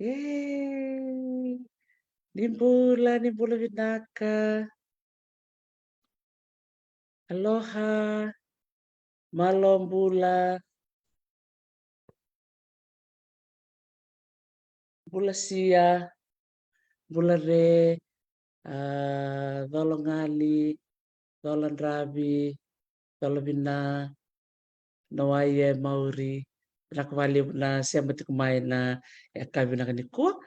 Yay! Nimbula Vinaka. Aloha. Malombula. Bula sia. Bula re. Dolongali. Dolandrabi. Dolovina. Noaie Mauri. Nakawali na siya matikumay na kabi na kaniko.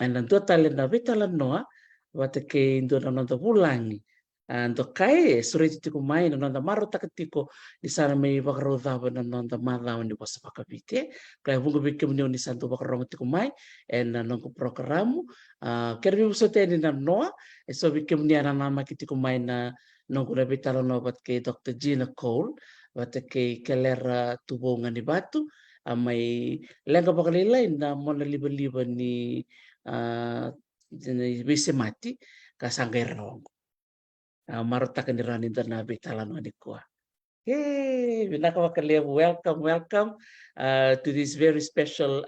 Nantua tali na Talanoa. Wata ke indo na nonda bulangi. Ando kai sureti tikumay na nonda maro takatiko di sana may bakarodhaba na nonda madhaw ni wasa pakabite. Kaya bunga bikim niyo ni santo bakarong tikumay and nongo programo. Kaya bibuso tayo ni na noa. So bikim niya na nama kitikumay na nongo na Talanoa bat kay Dr. Gina Cole. Wata kay kalera tubongan ni batu may lenga pakalilay na mona liba-liba ni bise mati kasangay rawang marutakan ni ranin na Talanoa ni kuha. Yay! Vinaka welcome to this very special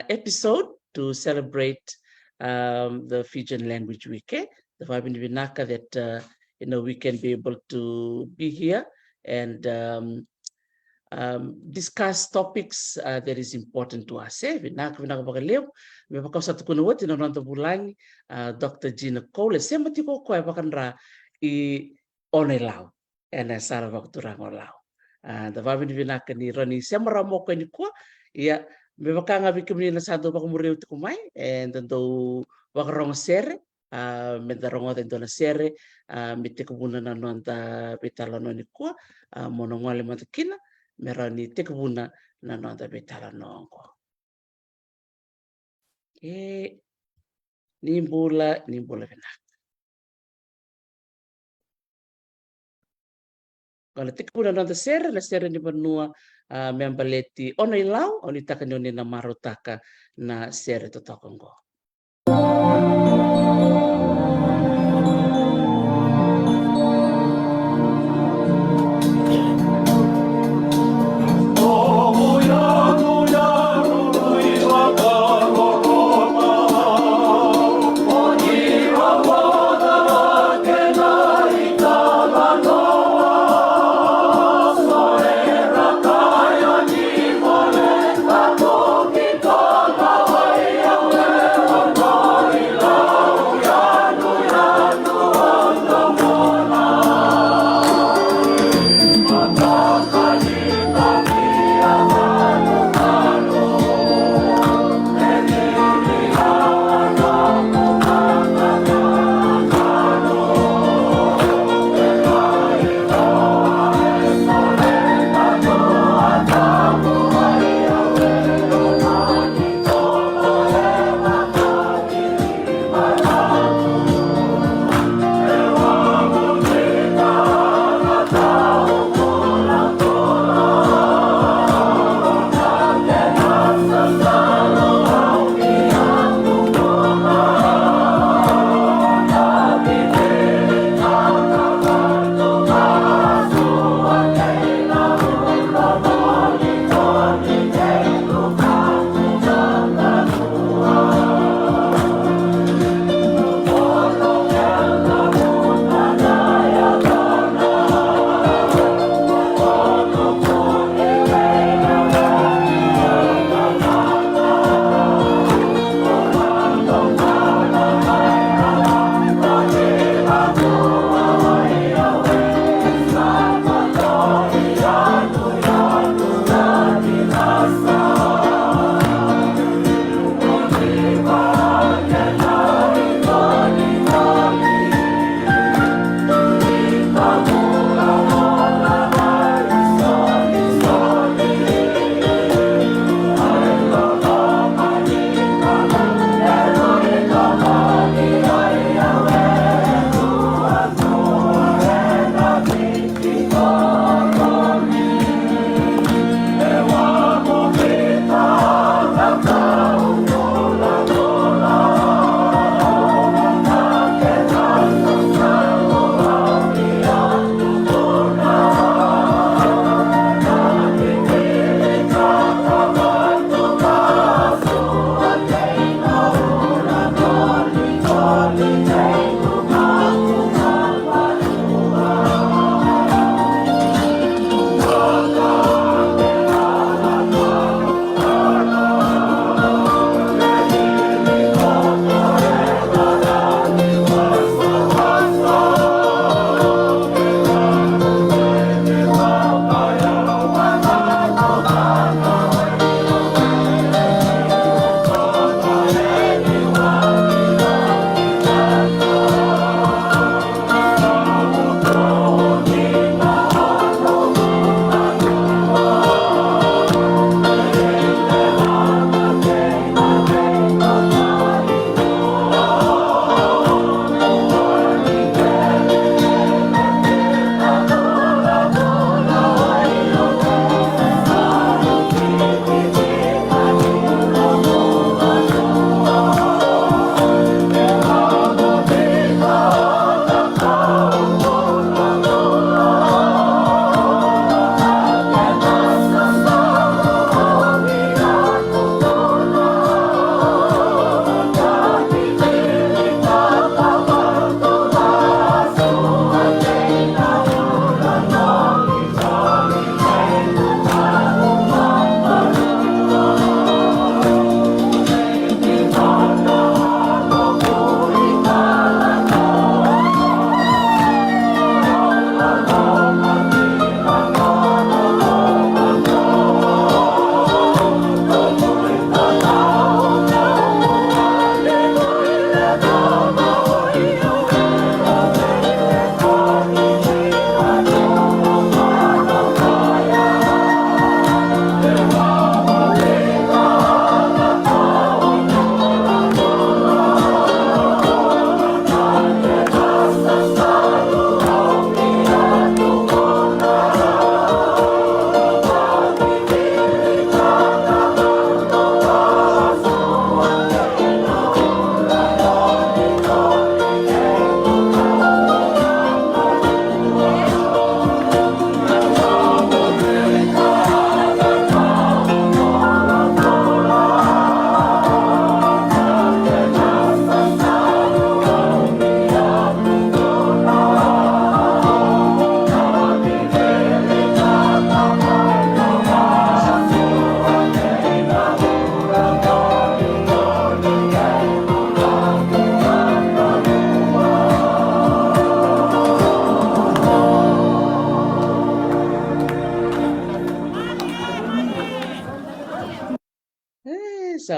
episode to celebrate the Fijian Language Week. The Fabin Vinaka that we can be able to be here and discuss topics that is important to us. Vinaka bakaliw, may makausap ko na wati na nonto bulang Dr. Gina Cole. Sema tiko ko ay bakanra I onelaw. And sara bakturang olaw. The Fabin Vinaka ni Rani sema ramo ko ni ko. Iya, may makanga bikim ni nasado bakumuriw tikumay and do bakarong sere. Mendarong oten dona sere mite kubuna na nonta Talanoa ni kuwa monongwale matakina merani te kubuna na nonta Talanoa ko. Nimbula Vinaka. Kalau te kubuna nonta sere la sere ni banua membaleti ono ilau oni taka ni na marutaka na sere totokongo. Talanoa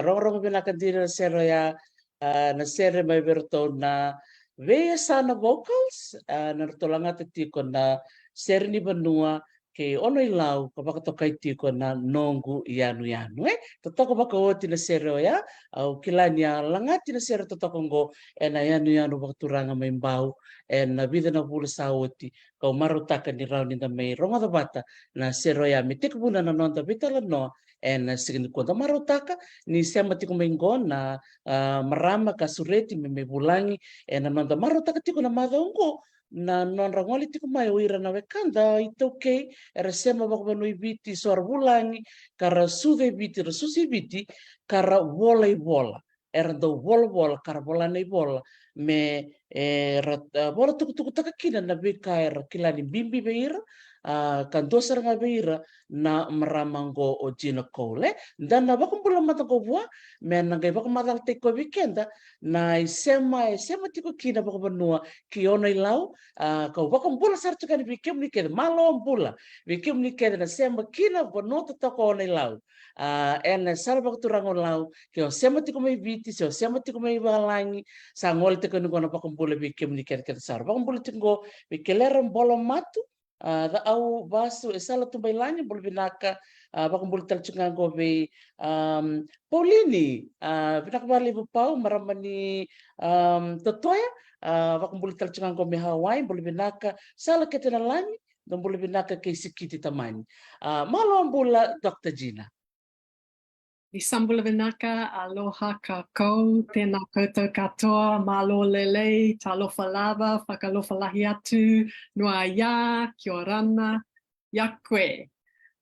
rongrong Vinaka Gina sero ya na sere mai verto na veia sana vocals na tolanga tiko na sere ni banua ke ono I lau ka pakatokai tiko na nongu ianu ianu totoko baka oti na sero ya au kilania langati na sero totoko ngo na ianu ianu bakaturanga mai mbau na vida na bula sa oti kau marutaka ni rau ni na mai ronga da bata na sero ya mitik buna na nonda vitala no na signi konta marutaka ni sema tiko mai ngo na marama ka sureti me bulangi na nonda marutaka tiko na madongo na non rangoli tiko mai uira na wekanda ito okay era sema bako no ibiti sor bulangi kara sude biti ra susi biti kara bola era do bola kara bola nei bola me bola tuku taka kina na beka era kilani bimbi beira kan dosar nga beira na maramango o Gina Cole dan na bako bula mata ko bua me na ngai bako mata te ko weekenda na sema tiko kina bako banua ki ona I lau kau bako bula sartu kan bikem ni keda malo bula bikem ni keda na sema kina bono to ko ona I lau na sala bako turango lau ki o sema tiko mai biti o sema tiko mai balangi sa ngol tiko ni kona bako bula bikem ni keda sar bako bula tiko bikelera bolo matu da au basu sala tu bailani bol Vinaka bako bula talchunga go be Paulini Vinaka bali pau maramani totoya bako bula talchunga go me Hawaii bol Vinaka sala ketena lani dan bol Vinaka ke sikiti tamani malo bula Dr. Gina. I sambula Vinaka, aloha kako, tēnā koutou katoa, malo lele, talofa lava, whakalofa lahi atu, noa ia, kia orana, ia koe.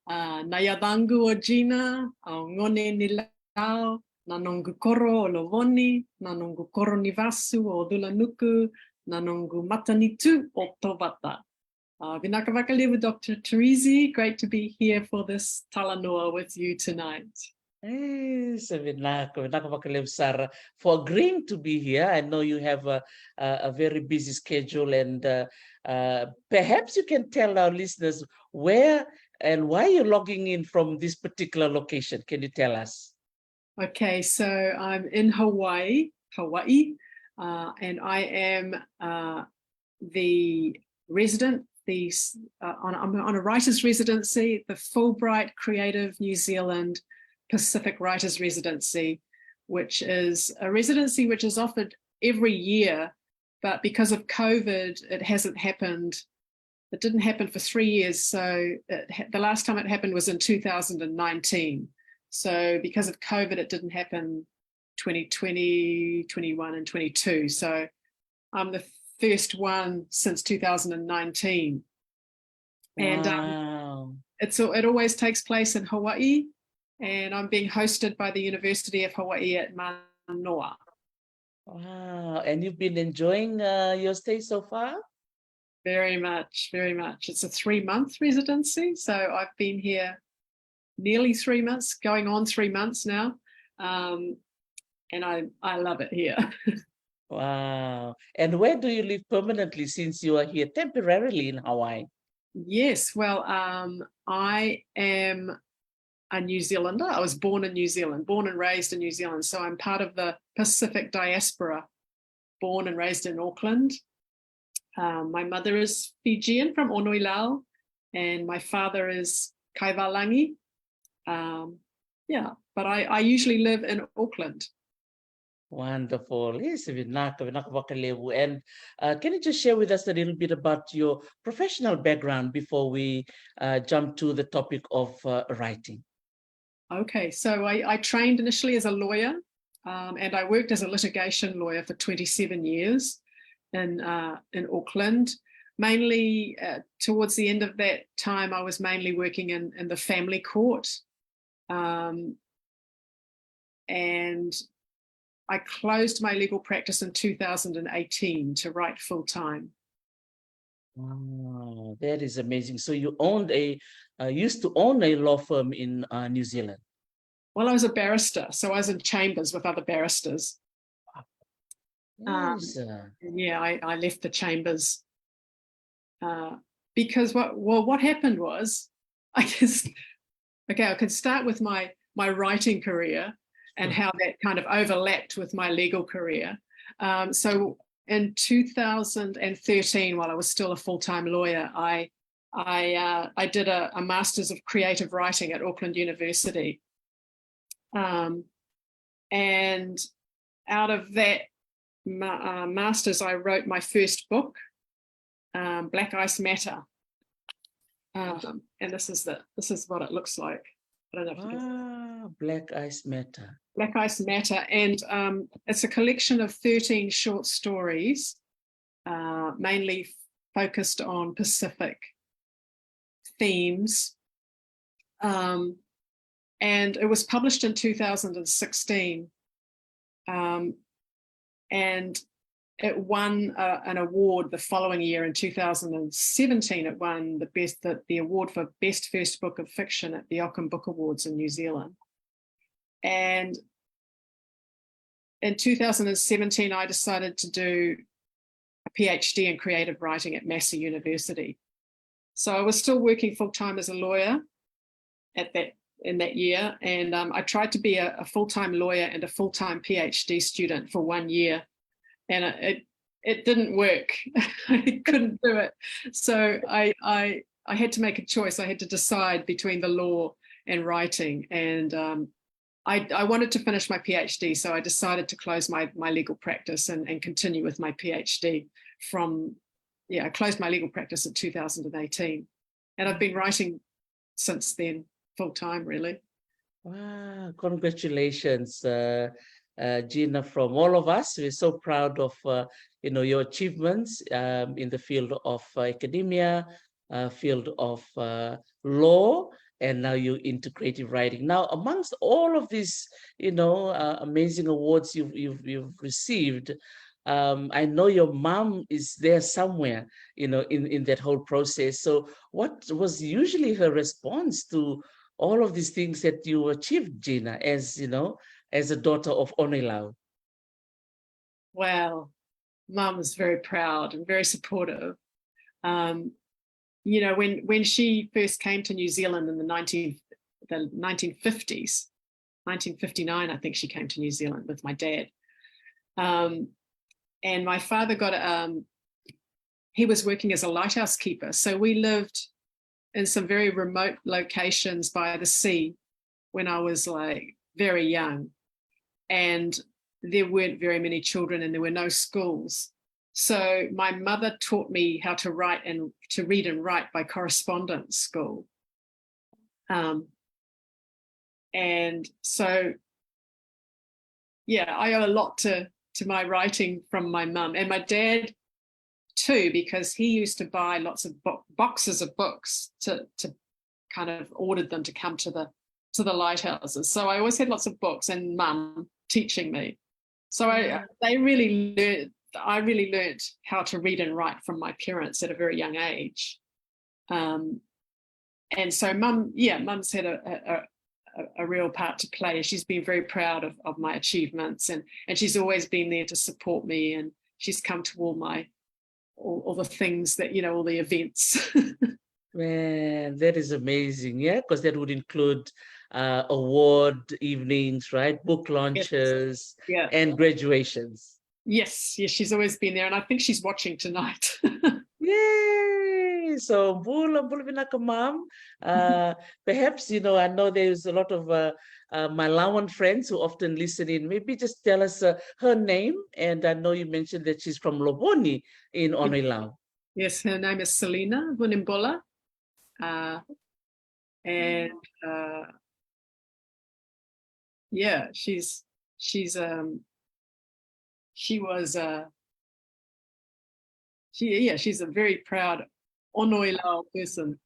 Na yadangu o Gina, au ngone ni lau, na nongu koro o Lowoni, na nongu koro ni vasu o Dulanuku, na nongu matanitu o Tobata. Vinaka vakalevu, Dr. Teresi, great to be here for this Talanoa with you tonight. So Vinaka Vakalev Sara, for agreeing to be here. I know you have a very busy schedule, and perhaps you can tell our listeners where and why you're logging in from this particular location. Can you tell us? Okay, so I'm in Hawaii, and I am the resident. I'm on a writer's residency, the Fulbright Creative New Zealand Pacific Writers Residency, which is a residency which is offered every year, but because of COVID, it hasn't happened. It didn't happen for 3 years. So the last time it happened was in 2019. So because of COVID, it didn't happen 2020, 21, and 22. So I'm the first one since 2019. Wow. And it always takes place in Hawaii. And I'm being hosted by the University of Hawaii at Manoa. Wow. And you've been enjoying your stay so far? Very much, very much. It's a 3-month residency. So I've been here nearly 3 months, going on 3 months now. And I love it here. Wow. And where do you live permanently since you are here temporarily in Hawaii? Yes, well, I am a New Zealander. I was born in New Zealand, born and raised in New Zealand. So I'm part of the Pacific diaspora, born and raised in Auckland. My mother is Fijian from Onoilau, and my father is Kaiwalangi. But I usually live in Auckland. Wonderful. Yes, Vinaka Vakalevu. And can you just share with us a little bit about your professional background before we jump to the topic of writing? Okay, so I trained initially as a lawyer, and I worked as a litigation lawyer for 27 years in Auckland. Mainly towards the end of that time, I was mainly working in the family court. And I closed my legal practice in 2018 to write full time. Wow, that is amazing. So you owned used to own a law firm in New Zealand. Well, I was a barrister, so I was in chambers with other barristers. Yes. I left the chambers because what happened was I could start with my writing career, and how that kind of overlapped with my legal career. So in 2013, while I was still a full-time lawyer, I did a Master's of Creative Writing at Auckland University. And out of that Master's, I wrote my first book, Black Ice Matter. And this is what it looks like. I don't know if you can. Black Ice Matter. Black Ice Matter. And it's a collection of 13 short stories, mainly focused on Pacific themes. And it was published in 2016. And it won an award the following year in 2017. It won the award for Best First Book of Fiction at the Auckland Book Awards in New Zealand. And in 2017, I decided to do a PhD in creative writing at Massey University. So I was still working full-time as a lawyer in that year. And I tried to be a full-time lawyer and a full-time PhD student for 1 year. And it didn't work. I couldn't do it. So I had to make a choice. I had to decide between the law and writing. And I wanted to finish my PhD. So I decided to close my legal practice and continue with my PhD I closed my legal practice in 2018. And I've been writing since then, full time, really. Wow, congratulations. Gina, from all of us, we're so proud of your achievements in the field of academia, field of law, and now you're into creative writing. Now, amongst all of these, amazing awards you've received, I know your mom is there somewhere, in that whole process. So, what was usually her response to all of these things that you achieved, Gina, as a daughter of Oneilau? Well, Mum was very proud and very supportive. When she first came to New Zealand in the 1950s, 1959, I think she came to New Zealand with my dad. And my father he was working as a lighthouse keeper. So we lived in some very remote locations by the sea when I was very young. And there weren't very many children and there were no schools. So my mother taught me how to write and to read and write by correspondence school. And so, I owe a lot to my writing from my mum and my dad too, because he used to buy lots of boxes of books to kind of ordered them to come to the lighthouses. So I always had lots of books and Mum teaching me. So I really learned how to read and write from my parents at a very young age. And so Mum's had a real part to play. She's been very proud of my achievements and she's always been there to support me, and she's come to all the things that, all the events. Man, that is amazing. Yeah, because that would include award evenings, right? Book launches, and graduations. Yes, she's always been there, and I think she's watching tonight. Yay! So, Bula Vinaka Mom, perhaps, I know there's a lot of my Lawan friends who often listen in. Maybe just tell us her name. And I know you mentioned that she's from Loboni in Oneilau. Yes, her name is Selina Vunimbola. She's a very proud Oneilau person.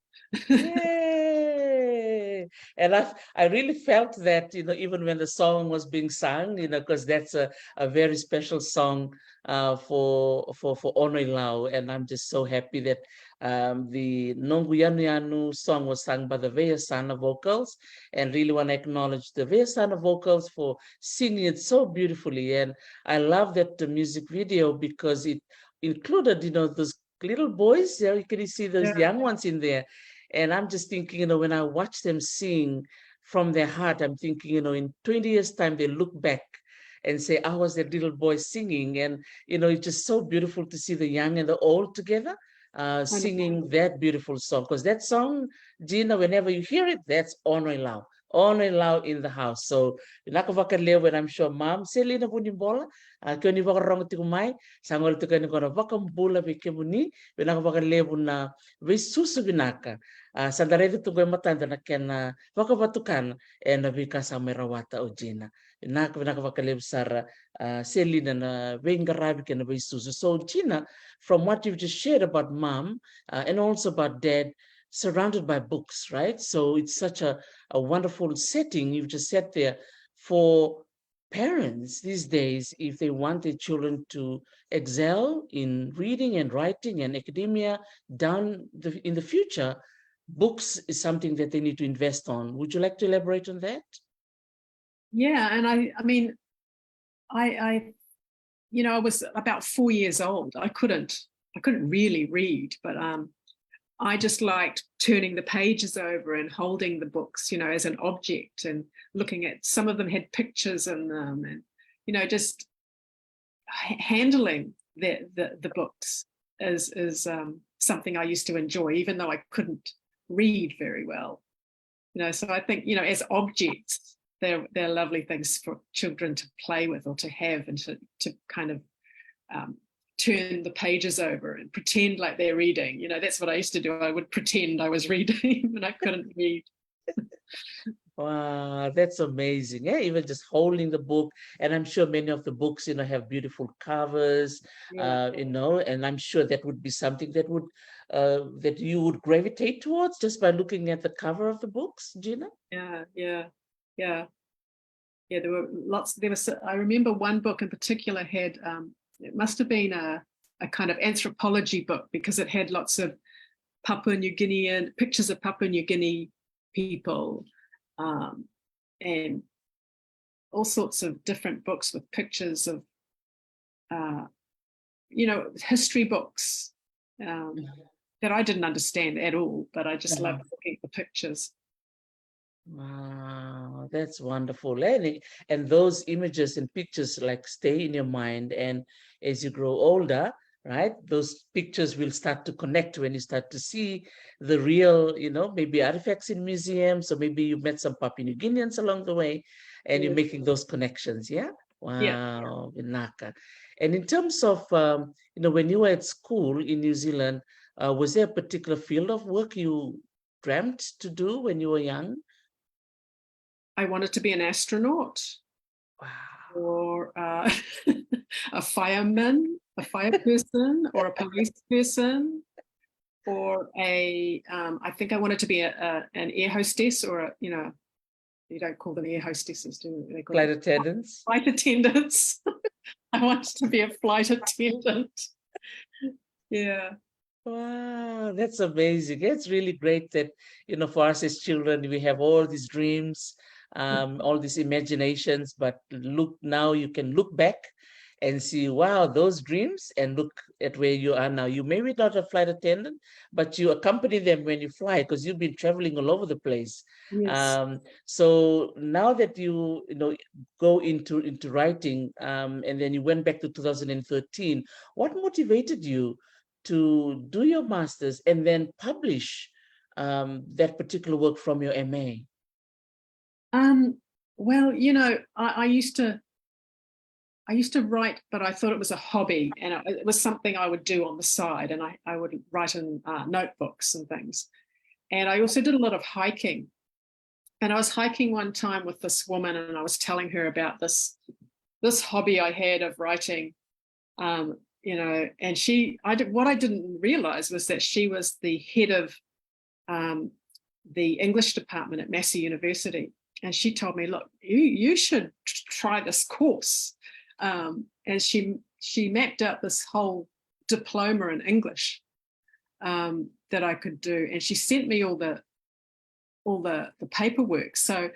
Yay! And I really felt that, even when the song was being sung, because that's a very special song for Oneilau. And I'm just so happy that the Nongu Yanu Yanu song was sung by the Veasana vocals, and really want to acknowledge the Veasana vocals for singing it so beautifully. And I love that the music video because it included, those little boys. You can see those young ones in there. And I'm just thinking, when I watch them sing, from their heart. I'm thinking, in 20 years' time, they look back and say, I was that little boy singing. And, it's just so beautiful to see the young and the old together I know. singing that beautiful song. Because that song, Gina, whenever you hear it, that's Onoi Lau. Onoi Lau in the house. So, nakavakalew, and I'm sure Mom, Selina Bunimbola, kung ni wakarong tikumay, sangol to kani kono vakambula vikemuni, vinakavakalew na visusu vinaka. Sandarevi to go matanda na kena vakavatukan, and vika samerawata o Gina. Vinakavakalew sara Selina na vengaravi kena visusu. So, Gina, from what you've just shared about Mom and also about Dad, surrounded by books, right? So it's such a wonderful setting. You've just sat there for parents these days, if they want their children to excel in reading and writing and academia in the future, books is something that they need to invest on. Would you like to elaborate on that? Yeah, and I mean, I was about 4 years old. I couldn't really read, but I just liked turning the pages over and holding the books, as an object, and looking at, some of them had pictures in them, and just handling the books is something I used to enjoy, even though I couldn't read very well. So I think, as objects, they're lovely things for children to play with or to have, and to kind of turn the pages over and pretend like they're reading. That's what I used to do. I would pretend I was reading when I couldn't read. Wow, that's amazing. Yeah, even just holding the book. And I'm sure many of the books, have beautiful covers, Yeah. and I'm sure that would be something that that you would gravitate towards just by looking at the cover of the books, Gina? Yeah. There were lots. I remember one book in particular had, it must have been a kind of anthropology book, because it had lots of Papua New Guinean pictures of Papua New Guinea people, and all sorts of different books with pictures of, history books that I didn't understand at all, but I just loved looking at the pictures. Wow, that's wonderful. And those images and pictures like stay in your mind. And as you grow older, right, those pictures will start to connect when you start to see the real, maybe artifacts in museums, or maybe you met some Papua New Guineans along the way and you're making those connections. Yeah. Yeah. Wow, Vinaka. And in terms of, when you were at school in New Zealand, was there a particular field of work you dreamt to do when you were young? I wanted to be an astronaut. Wow. Or a fireman, a fire person, or a police person, or I think I wanted to be an air hostess, or you don't call them air hostesses, do they? Flight attendants. Flight attendants. I wanted to be a flight attendant. Yeah. Wow, that's amazing. It's really great that, for us as children, we have all these dreams, all these imaginations, but now you can look back and see, wow, those dreams, and look at where you are now. You may be not a flight attendant, but you accompany them when you fly, because you've been traveling all over the place. Yes. So now that you go into writing, and then you went back to 2013, what motivated you to do your master's and then publish that particular work from your MA? Well, I used to write, but I thought it was a hobby, and it was something I would do on the side, and I would write in notebooks and things. And I also did a lot of hiking. And I was hiking one time with this woman, and I was telling her about this hobby I had of writing, and what I didn't realize was that she was the head of the English department at Massey University. And she told me, look, you should try this course. And she mapped out this whole diploma in English that I could do. And she sent me all the paperwork. So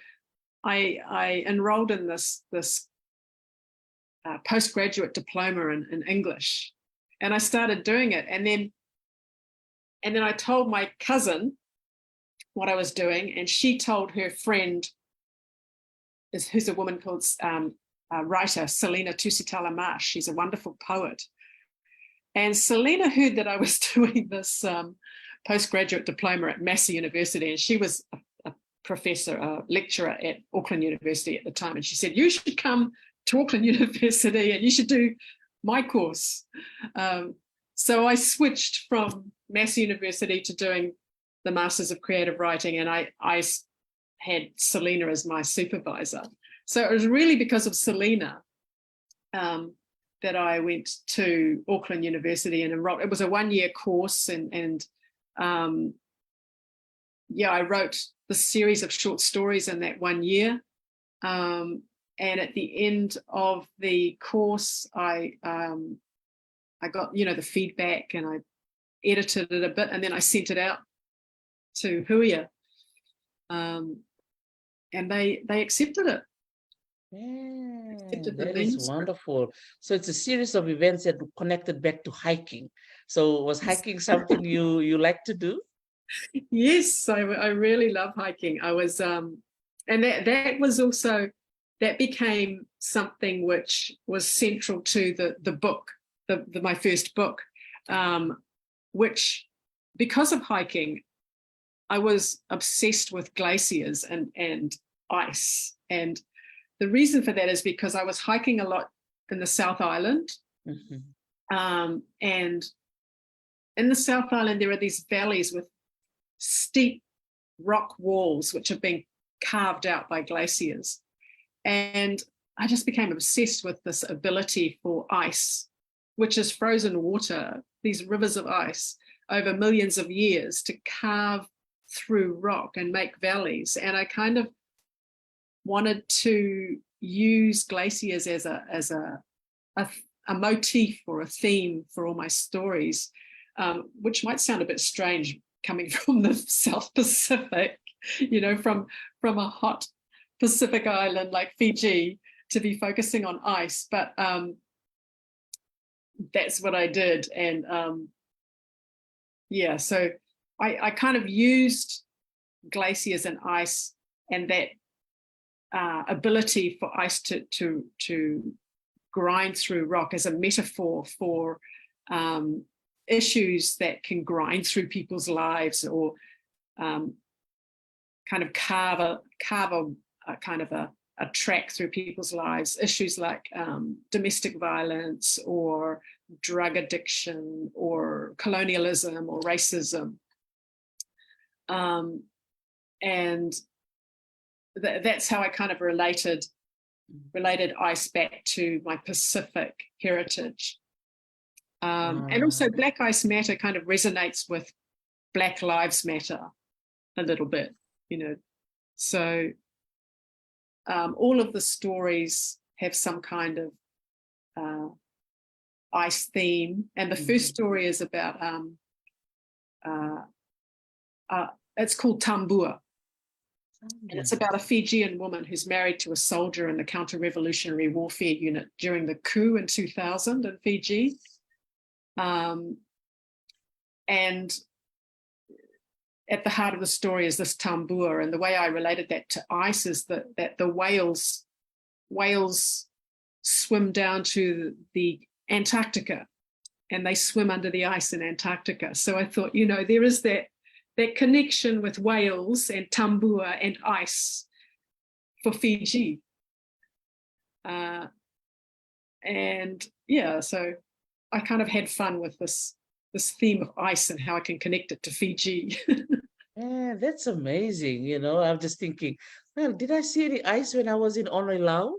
I enrolled in this postgraduate diploma in English, and I started doing it. And then I told my cousin what I was doing, and she told her friend who's a woman called writer Selena Tusitala-Marsh. She's a wonderful poet. And Selena heard that I was doing this postgraduate diploma at Massey University, and she was a professor, a lecturer at Auckland University at the time. And she said, you should come to Auckland University and you should do my course. So I switched from Massey University to doing the Masters of Creative Writing, and I had Selena as my supervisor. So it was really because of Selena that I went to Auckland University and enrolled. It was a one-year course, and I wrote the series of short stories in that 1 year. And at the end of the course, I got, the feedback, and I edited it a bit, and then I sent it out to Huia. And they accepted it. Yeah, that is wonderful. So it's a series of events that connected back to hiking. So was hiking something you like to do? Yes, I really love hiking. I was, and that was also, that became something which was central to the book, my first book, which, because of hiking, I was obsessed with glaciers and ice. And the reason for that is because I was hiking a lot in the South Island. And in the South Island, there are these valleys with steep rock walls, which have been carved out by glaciers. And I just became obsessed with this ability for ice, which is frozen water, these rivers of ice over millions of years, to carve through rock and make valleys. And I kind of wanted to use glaciers as a motif or a theme for all my stories, which might sound a bit strange coming from the South Pacific, from a hot Pacific island like Fiji, to be focusing on ice. But that's what I did. And so I kind of used glaciers and ice, and that ability for ice to grind through rock as a metaphor for issues that can grind through people's lives, or kind of carve a kind of a track through people's lives. Issues like domestic violence, or drug addiction, or colonialism, or racism. And that's how I kind of related ice back to my Pacific heritage. And also Black Ice Matter kind of resonates with Black Lives Matter a little bit, So all of the stories have some kind of ice theme. And the first story is about, it's called Tambua. And it's about a Fijian woman who's married to a soldier in the counter-revolutionary warfare unit during the coup in 2000 in Fiji. And at the heart of the story is this tambua. And the way I related that to ice is that the whales swim down to the Antarctica, and they swim under the ice in Antarctica. So I thought, there is that connection with whales and tambua and ice for Fiji. So I kind of had fun with this theme of ice and how I can connect it to Fiji. Yeah, that's amazing. I'm just thinking, well, did I see any ice when I was in Oneilau?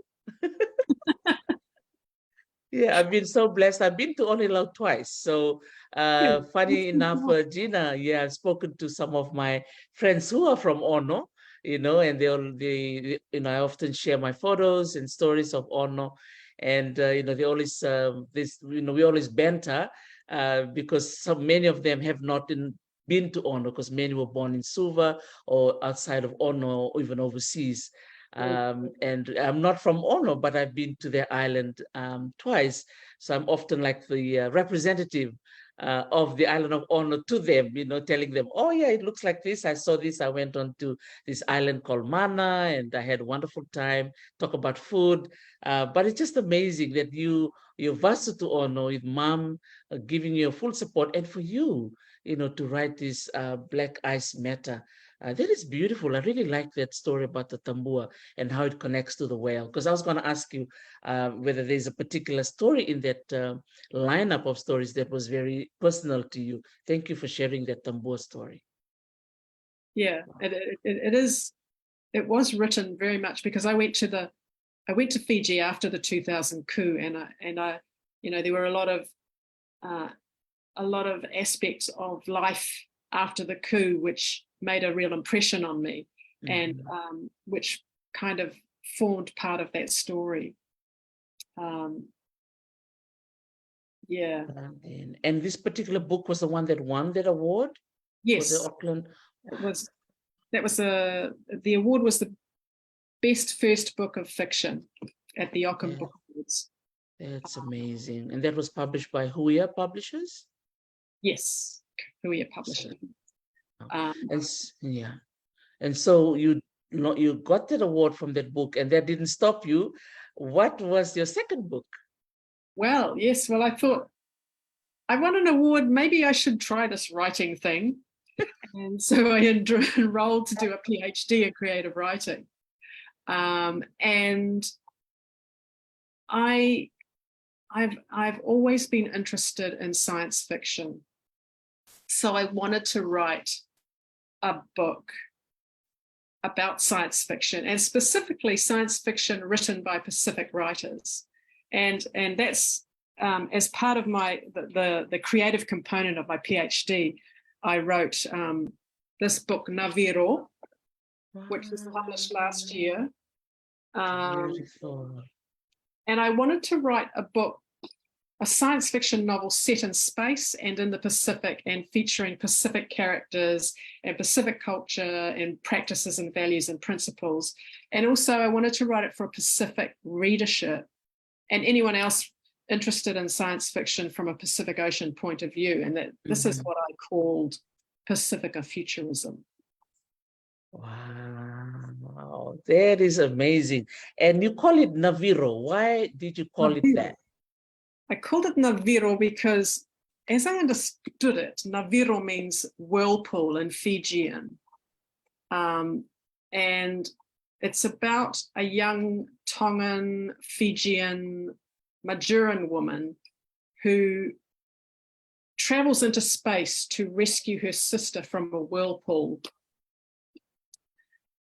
Yeah, I've been so blessed. I've been to Oneilau twice. So funny enough, Gina, I've spoken to some of my friends who are from Ono, and they I often share my photos and stories of Ono. And, they always, we always banter because many of them have not been to Ono, because many were born in Suva or outside of Ono, or even overseas. And I'm not from Ono, but I've been to their island twice. So I'm often like the representative of the island of Ono to them, telling them, oh yeah, it looks like this. I saw this. I went on to this island called Mana and I had a wonderful time, talk about food. But it's just amazing that you're versatile to Ono with mom giving you full support and for you, to write this Black Ice Matter. That is beautiful. I really like that story about the tambua and how it connects to the whale. Because I was going to ask you whether there's a particular story in that lineup of stories that was very personal to you. Thank you for sharing that tambua story. Yeah, it is. It was written very much because I went to Fiji after the 2000 coup, and I there were a lot of aspects of life after the coup which made a real impression on me, and which kind of formed part of that story. Yeah. And this particular book was the one that won that award? Yes. For the Auckland. The award was the best first book of fiction at the Auckland Book Awards. That's amazing. And that was published by Huia Publishers? Yes, Huia Publishers. And so you got that award from that book, and that didn't stop you. What was your second book? Well, yes. Well, I thought I won an award. Maybe I should try this writing thing. And so I enrolled to do a PhD in creative writing. And I've always been interested in science fiction. So I wanted to write a book about science fiction, and specifically science fiction written by Pacific writers. And that's as part of the creative component of my PhD, I wrote this book, Naviro, which was published last year. Beautiful. And I wanted to write a science fiction novel set in space and in the Pacific, and featuring Pacific characters and Pacific culture and practices and values and principles. And also I wanted to write it for a Pacific readership and anyone else interested in science fiction from a Pacific Ocean point of view. And that this is what I called Pacifica Futurism. Wow, that is amazing. And you call it Naviro. Why did you call it that? I called it Naviro because, as I understood it, Naviro means whirlpool in Fijian. And it's about a young Tongan Fijian Majuran woman who travels into space to rescue her sister from a whirlpool.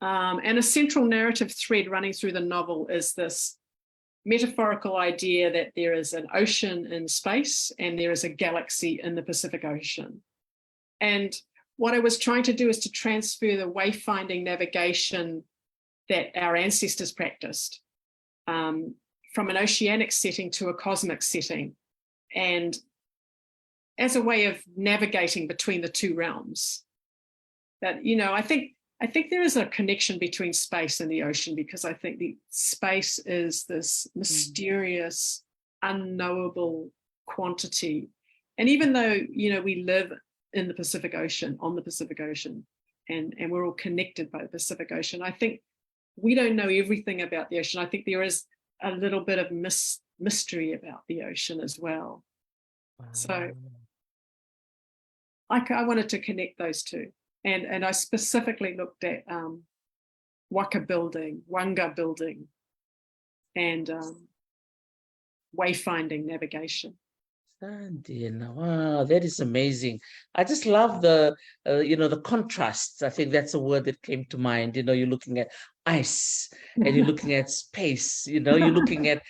And a central narrative thread running through the novel is this metaphorical idea that there is an ocean in space and there is a galaxy in the Pacific Ocean. And what I was trying to do is to transfer the wayfinding navigation that our ancestors practiced from an oceanic setting to a cosmic setting, and as a way of navigating between the two realms. That, I think there is a connection between space and the ocean, because I think the space is this mysterious, unknowable quantity. And even though, we live in the Pacific Ocean, on the Pacific Ocean, and we're all connected by the Pacific Ocean, I think we don't know everything about the ocean. I think there is a little bit of mystery about the ocean as well. Wow. So I wanted to connect those two. And I specifically looked at waka building, wanga building, and wayfinding navigation. Wow, that is amazing. I just love the contrasts. I think that's a word that came to mind. You're looking at ice and you're looking at space. You're looking at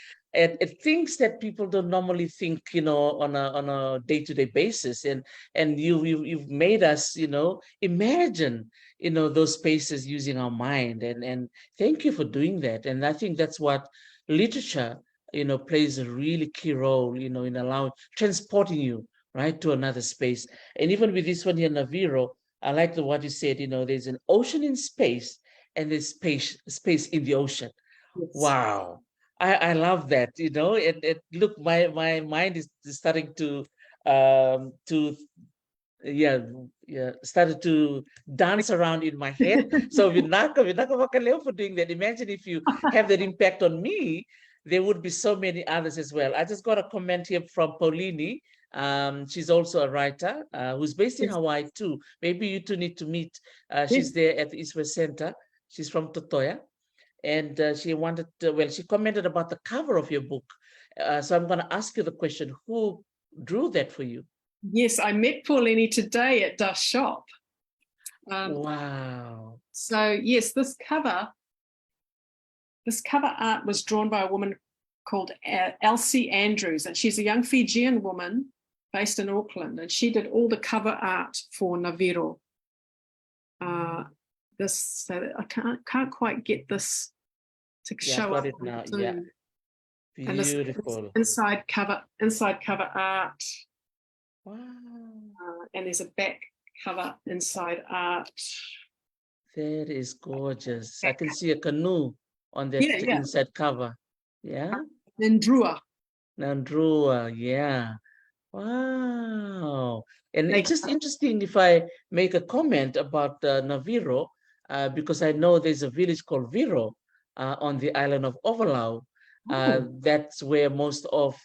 things that people don't normally think, on a day-to-day basis. And you've made us, imagine, those spaces using our mind. And thank you for doing that. And I think that's what literature plays a really key role, in allowing, transporting you right to another space. And even with this one here, Naviro, I like what you said, there's an ocean in space and there's space in the ocean. Yes. Wow. I love that, you know. Look, my mind is starting to yeah, started to dance around in my head. So Vinaka Wakaleo for doing that. Imagine if you have that impact on me, there would be so many others as well. I just got a comment here from Paulini. She's also a writer who's based in Yes. Hawaii too. Maybe you two need to meet. Yes. She's there at the East West Center. She's from Totoya. And she wanted to, well, she commented about the cover of your book. So I'm going to ask you the question, who drew that for you? Yes, I met Paulini today at Duff Shop. Wow. So yes, this cover art was drawn by a woman called Elsie Andrews, and she's a young Fijian woman based in Auckland, and she did all the cover art for Naviro. So I can't quite get this to show up. Got it now. Yeah, beautiful. And this inside cover art. Wow. And there's a back cover inside art. That is gorgeous. I can see a canoe on that inside cover. Yeah. Nandrua. Nandrua, yeah. Wow. And it's just interesting if I make a comment about Naviro, because I know there's a village called Viro on the island of Ovalau. That's where most of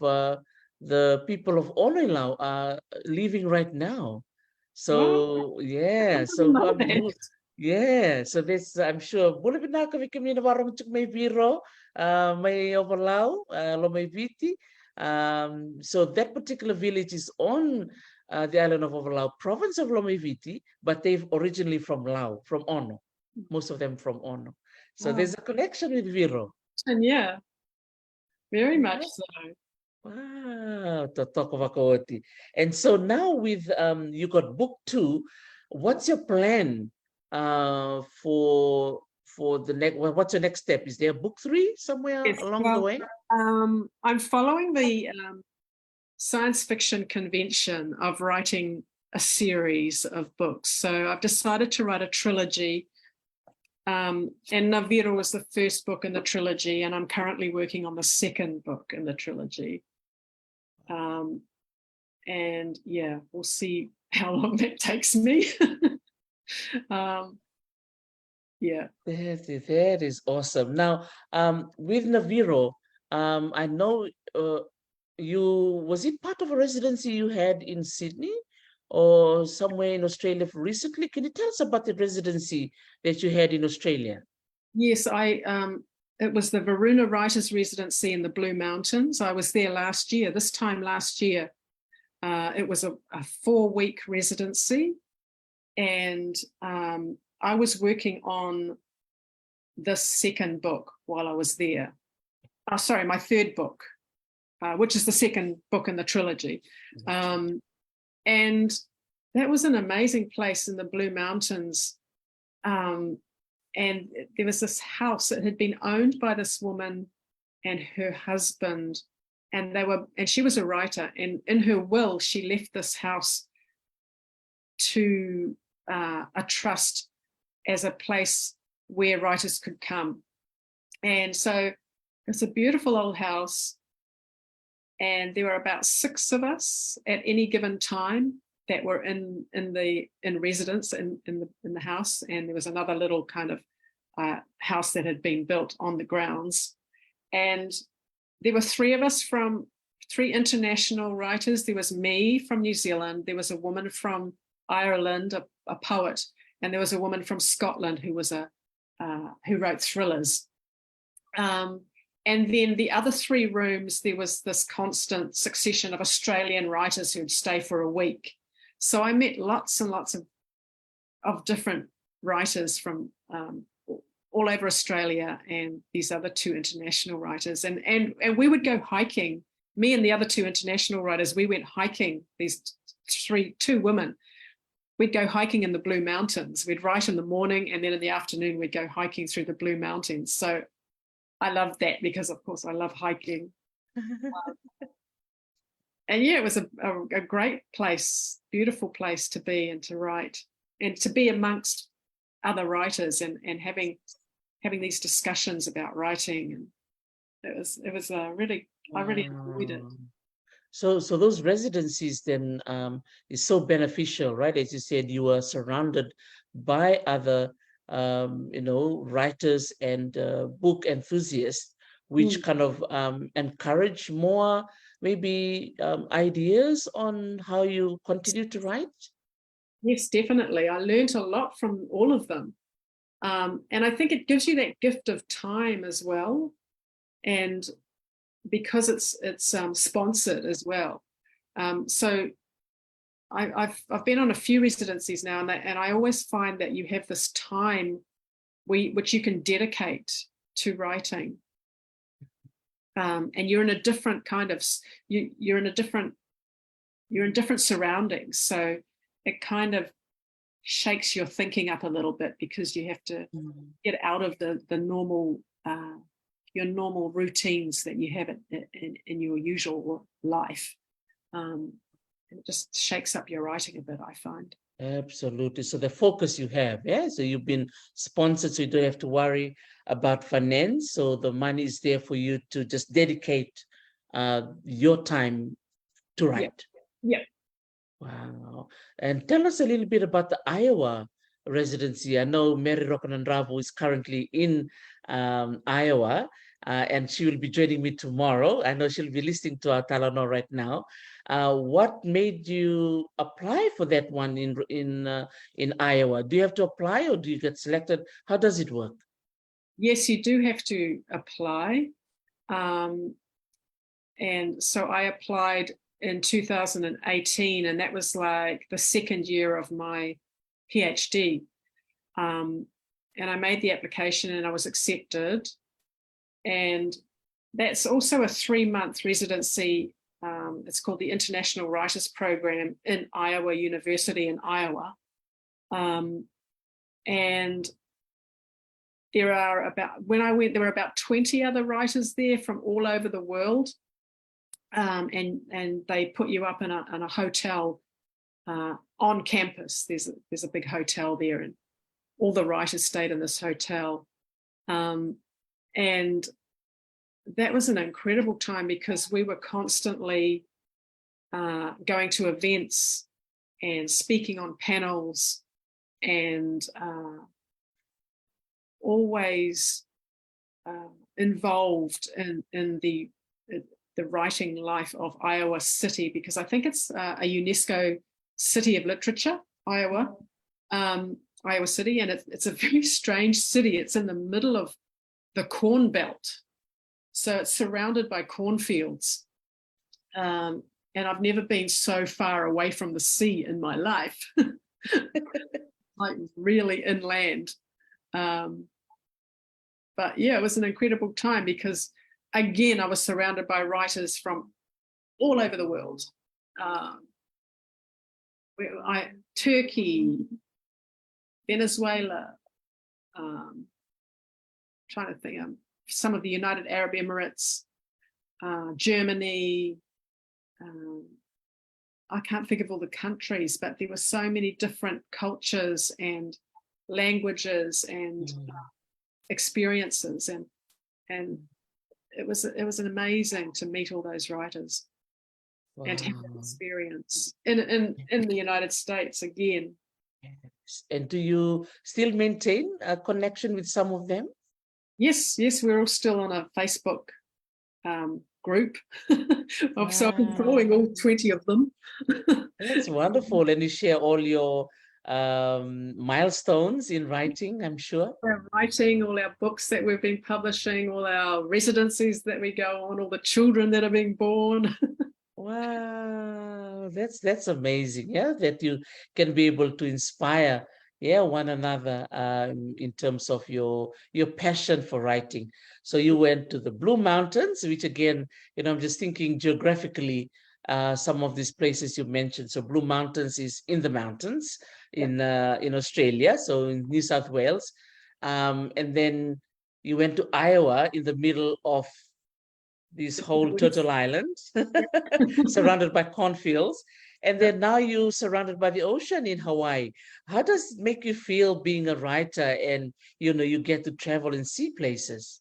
the people of Oloilau are living right now. So yeah, so so this I'm sure bula binaka vi kami nawarong chuk may Viro, may Ovalau, lo may Viti. So that particular village is on the island of Ovalau, province of Lomaiviti, but they're originally from Lao, from Ono. Most of them from Ono. So there's a connection with Viro. And yeah, very much so. Wow, totoo Vakawati. And so now with you got book 2, what's your plan for the next? What's your next step? Is there a book 3 somewhere along the way? I'm following the science fiction convention of writing a series of books. So I've decided to write a trilogy. And Naviro was the first book in the trilogy, and I'm currently working on the second book in the trilogy. And yeah, we'll see how long that takes me. Yeah. That is awesome. Now, with Naviro, I know was it part of a residency you had in Sydney or somewhere in Australia recently? Can you tell us about the residency that you had in Australia? Yes, it was the Varuna Writers Residency in the Blue Mountains. I was there last year. This time last year, it was a 4-week residency, and I was working on the second book while I was there. Sorry, my third book, which is the second book in the trilogy. And that was an amazing place in the Blue Mountains. And there was this house that had been owned by this woman and her husband, and she was a writer, and in her will she left this house to a trust as a place where writers could come. And so it's a beautiful old house, and there were about 6 of us at any given time that were in residence in the house, and there was another little kind of house that had been built on the grounds. And there were 3 of us 3 international writers. There was me from New Zealand, there was a woman from Ireland, a poet, and there was a woman from Scotland who was who wrote thrillers. And then the other 3 rooms, there was this constant succession of Australian writers who'd stay for a week. So I met lots and lots of different writers from all over Australia, and these other 2 international writers. And we would go hiking. Me and the other 2 international writers, we went hiking, these 2 women. We'd go hiking in the Blue Mountains. We'd write in the morning, and then in the afternoon, we'd go hiking through the Blue Mountains. So I loved that because, of course, I love hiking. And yeah, it was a great place, beautiful place to be and to write, and to be amongst other writers and having these discussions about writing. And it was really, I really enjoyed it. So those residencies then is so beneficial, right? As you said, you were surrounded by other, writers and book enthusiasts, which kind of encourage more maybe ideas on how you continue to write. Yes, definitely. I learned a lot from all of them. And I think it gives you that gift of time as well. And because it's sponsored as well. So I've been on a few residencies now, and I always find that you have this time which you can dedicate to writing. And you're in a different kind of you're in different surroundings. So it kind of shakes your thinking up a little bit, because you have to get out of the normal your normal routines that you have in your usual life. It just shakes up your writing a bit, I find. Absolutely. So the focus you have, yeah. So you've been sponsored, so you don't have to worry about finance. So the money is there for you to just dedicate your time to write. Yeah. Wow. And tell us a little bit about the Iowa residency. I know Mary Rokanandravu is currently in Iowa, and she will be joining me tomorrow. I know she'll be listening to our Talanoa right now. What made you apply for that one in Iowa? Do you have to apply, or do you get selected? How does it work? Yes, you do have to apply. And so I applied in 2018, and that was like the second year of my PhD. And I made the application and I was accepted. And that's also a 3-month residency. It's called the International Writers Program in Iowa University in Iowa. And there are when I went, there were about 20 other writers there from all over the world. And they put you up in a hotel on campus. There's a big hotel there, and all the writers stayed in this hotel. And that was an incredible time, because we were constantly going to events and speaking on panels, and always involved in the writing life of Iowa City, because I think it's a UNESCO City of Literature, Iowa City, and it's a very strange city. It's in the middle of the Corn Belt, so it's surrounded by cornfields, and I've never been so far away from the sea in my life, like really inland. But yeah, it was an incredible time, because again, I was surrounded by writers from all over the world. Turkey, Venezuela, trying to think, some of the United Arab Emirates, Germany. I can't think of all the countries, but there were so many different cultures and languages and experiences, and it was an amazing to meet all those writers. Wow. And have that experience in the United States again. And do you still maintain a connection with some of them? Yes, we're all still on a Facebook group. So I've been following all 20 of them. That's wonderful. And you share all your milestones in writing, I'm sure. We're writing, all our books that we've been publishing, all our residencies that we go on, all the children that are being born. Wow, that's amazing. Yeah, that you can be able to inspire, yeah, one another in terms of your passion for writing. So you went to the Blue Mountains, which again, I'm just thinking geographically, some of these places you mentioned. So Blue Mountains is in the mountains in Australia, so in New South Wales, and then you went to Iowa in the middle of this whole Turtle Island, surrounded by cornfields. And then now you're surrounded by the ocean in Hawaii. How does it make you feel being a writer and, you get to travel and see places?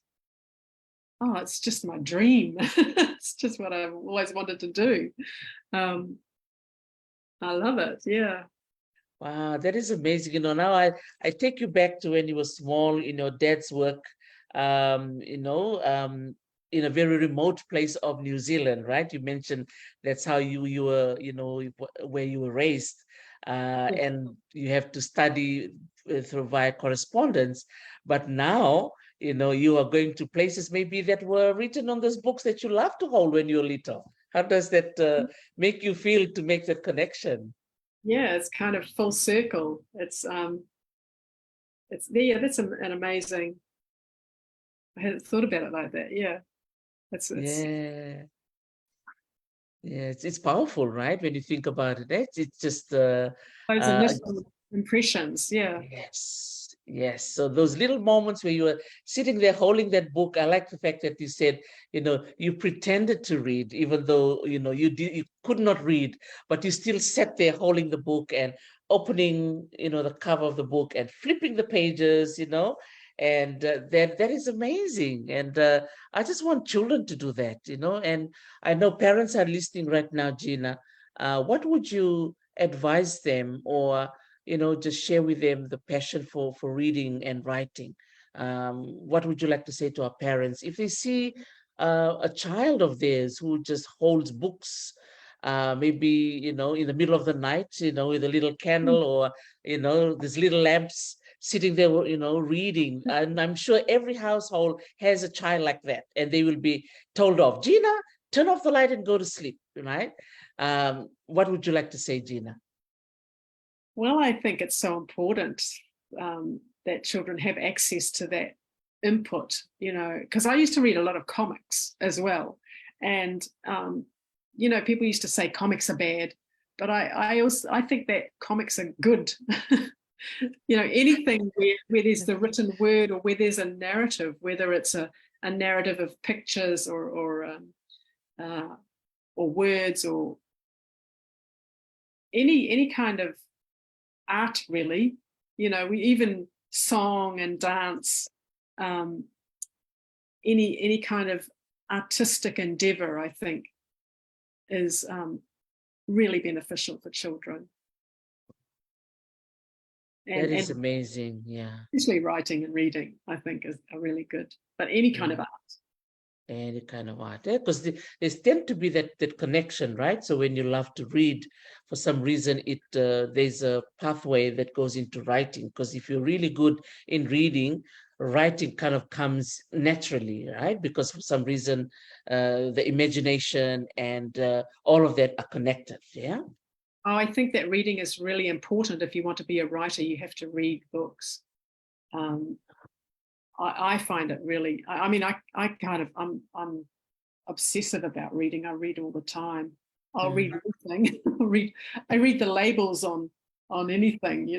Oh, it's just my dream. It's just what I've always wanted to do. Um, I love it. Yeah. Wow, that is amazing. Now I take you back to when you were small, dad's work, um, you know, um, in a very remote place of New Zealand, right? You mentioned that's how you were, where you were raised, Yeah. and you have to study through via correspondence. But now, you are going to places maybe that were written on those books that you loved to hold when you were little. How does that make you feel to make that connection? Yeah, it's kind of full circle. It's yeah, that's an amazing. I hadn't thought about it like that. Yeah, it's Yeah. Yeah, it's powerful, right? When you think about it, it's just those uh, initial impressions. Yeah. yes, yes. So those little moments where you were sitting there holding that book, I like the fact that you said, you pretended to read, even though you could not read, but you still sat there holding the book and opening, the cover of the book and flipping the pages, and that is amazing. And I just want children to do that, and I know parents are listening right now, Gina. What would you advise them, or just share with them the passion for reading and writing? What would you like to say to our parents if they see a child of theirs who just holds books, maybe in the middle of the night, with a little candle, or these little lamps sitting there, reading? And I'm sure every household has a child like that, and they will be told off. Gina, turn off the light and go to sleep, right? What would you like to say, Gina? Well, I think it's so important that children have access to that input. Because I used to read a lot of comics as well, and people used to say comics are bad, but I think that comics are good. Anything where there's the written word, or where there's a narrative, whether it's a narrative of pictures uh, or words, or any kind of art, really. We even song and dance, um, any kind of artistic endeavor, I think, is really beneficial for children, That is and amazing. Yeah. especially writing and reading, I think, are really good. But any kind Yeah. of art. Any kind of art, because there's tend to be that connection, right? So when you love to read, for some reason, there's a pathway that goes into writing. Because if you're really good in reading, writing kind of comes naturally, right? Because for some reason, the imagination and all of that are connected. Yeah. Oh, I think that reading is really important. If you want to be a writer, you have to read books. Um, I find it really. I mean, I kind of I'm obsessive about reading. I read all the time. I'll read Mm. anything. I read the labels on anything.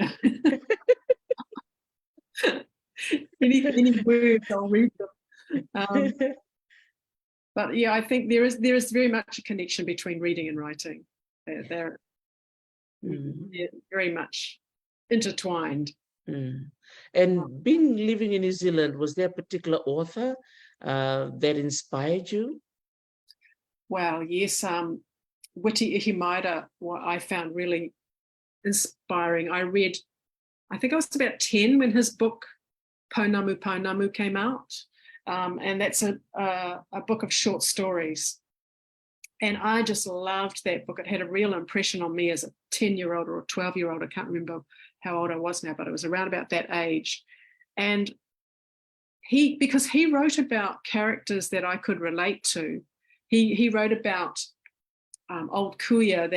Any words, I'll read them. But yeah, I think there is very much a connection between reading and writing. They're Mm. very much intertwined. Mm. And being living in New Zealand, was there a particular author that inspired you? Wow, yes, Witi Ihimaera, what I found really inspiring. I think I was about 10 when his book Pounamu Pounamu came out, and that's a book of short stories. And I just loved that book. It had a real impression on me as a 10-year-old or a 12-year-old. I can't remember how old I was now, but it was around about that age. And because he wrote about characters that I could relate to. He wrote about old kuia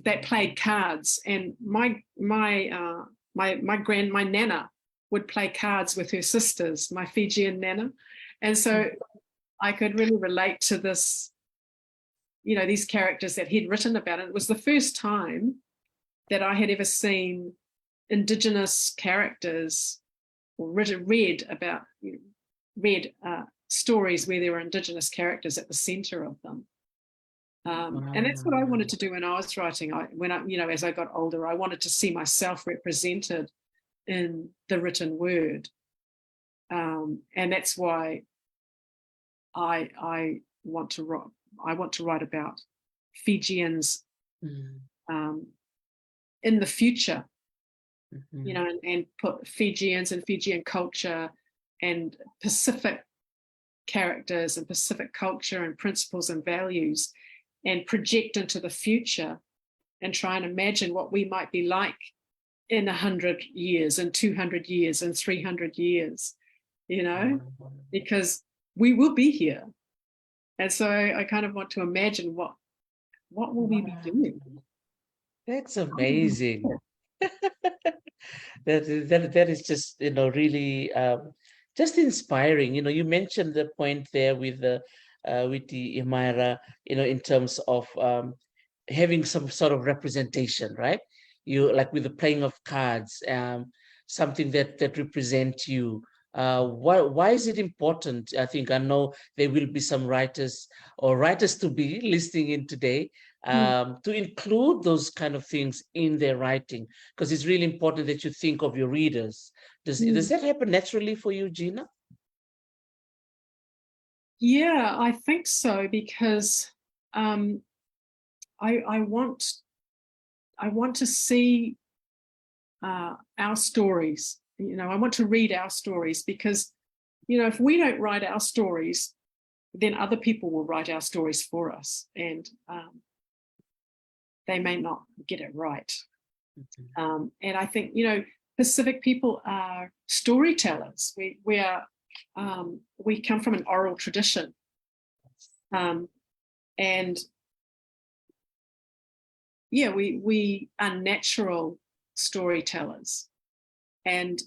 that played cards, and my nana would play cards with her sisters, my Fijian nana, and so I could really relate to this, these characters that he'd written about. And it was the first time that I had ever seen Indigenous characters, or read about stories where there were Indigenous characters at the centre of them. And that's what I wanted to do when I was writing. As I got older, I wanted to see myself represented in the written word. And that's why I want to write about Fijians in the future, and put Fijians and Fijian culture and Pacific characters and Pacific culture and principles and values, and project into the future and try and imagine what we might be like in 100 years and 200 years and 300 years, because we will be here. And so I kind of want to imagine what will we be doing. That's amazing. that is just really just inspiring. You mentioned the point there with the Imara, in terms of having some sort of representation, right? You like with the playing of cards, something that represent you. Why is it important? I know there will be some writers or writers to be listening in today, to include those kind of things in their writing, because it's really important that you think of your readers. Does that happen naturally for you, Gina? Yeah, I think so, because I want to see our stories. I want to read our stories, because if we don't write our stories, then other people will write our stories for us, and they may not get it right. And I think Pacific people are storytellers. We come from an oral tradition, and we are natural storytellers. And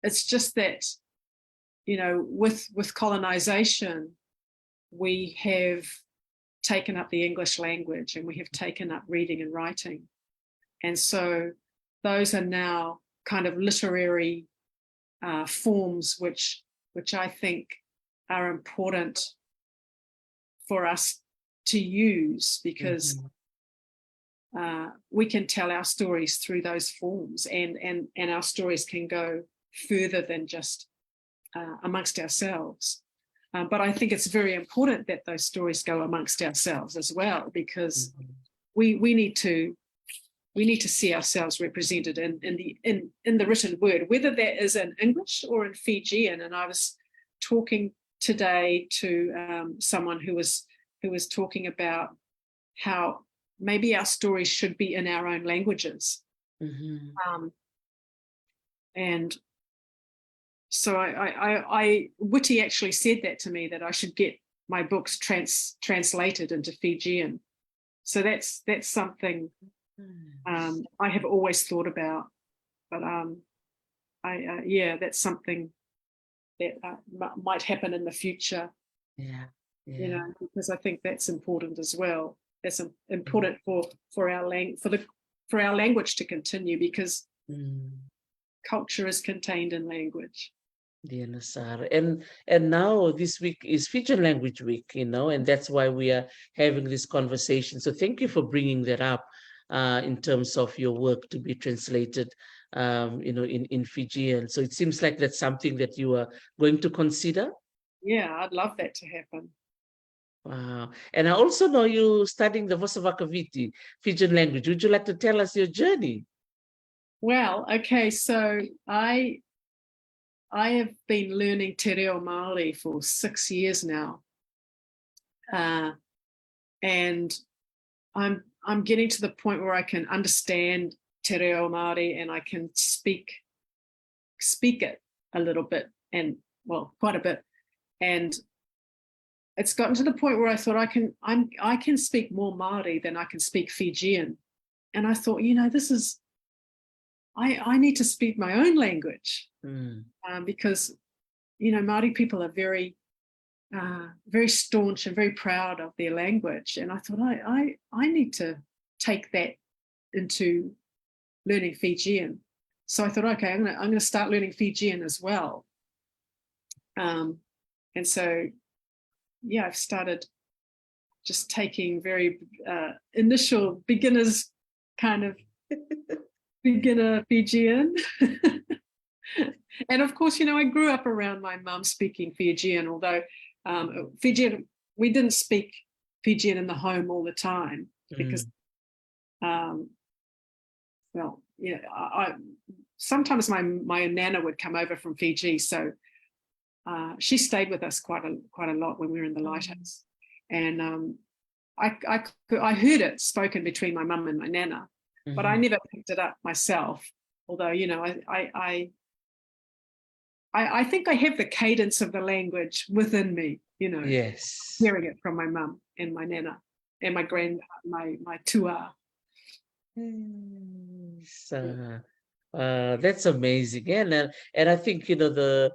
it's just that with colonization, we have taken up the English language, and we have taken up reading and writing, and so those are now kind of literary forms which I think are important for us to use, because we can tell our stories through those forms, and our stories can go further than just amongst ourselves. But I think it's very important that those stories go amongst ourselves as well, because we need to see ourselves represented in the written word, whether that is in English or in Fijian. And I was talking today to someone who was talking about how maybe our stories should be in our own languages. And so Witty actually said that to me, that I should get my books translated into Fijian. So that's something I have always thought about, but that's something that might happen in the future. Because I think that's important as well. That's important for our language to continue, because culture is contained in language. And now this week is Fijian Language Week, and that's why we are having this conversation. So thank you for bringing that up in terms of your work to be translated, in Fijian. So it seems like that's something that you are going to consider. Yeah, I'd love that to happen. Wow. And I also know you studying the Vosavakaviti, Fijian language. Would you like to tell us your journey? Well, okay, so I have been learning Te Reo Māori for 6 years now, and I'm getting to the point where I can understand Te Reo Māori, and I can speak it a little bit, and quite a bit, and it's gotten to the point where I thought I can speak more Māori than I can speak Fijian, and I thought, this is. I need to speak my own language, because, Māori people are very, very staunch and very proud of their language. And I thought I need to take that into learning Fijian. So I thought, okay, I'm going to start learning Fijian as well. And so, I've started just taking very initial beginners kind of beginner Fijian. And of course, I grew up around my mum speaking Fijian, although Fijian, we didn't speak Fijian in the home all the time because, well, yeah, sometimes my nana would come over from Fiji, so she stayed with us quite a lot when we were in the lighthouse, and I heard it spoken between my mum and my nana, but I never picked it up myself. Although I think I have the cadence of the language within me. Yes. Hearing it from my mum and my nana and my tua. So, that's amazing, and I think the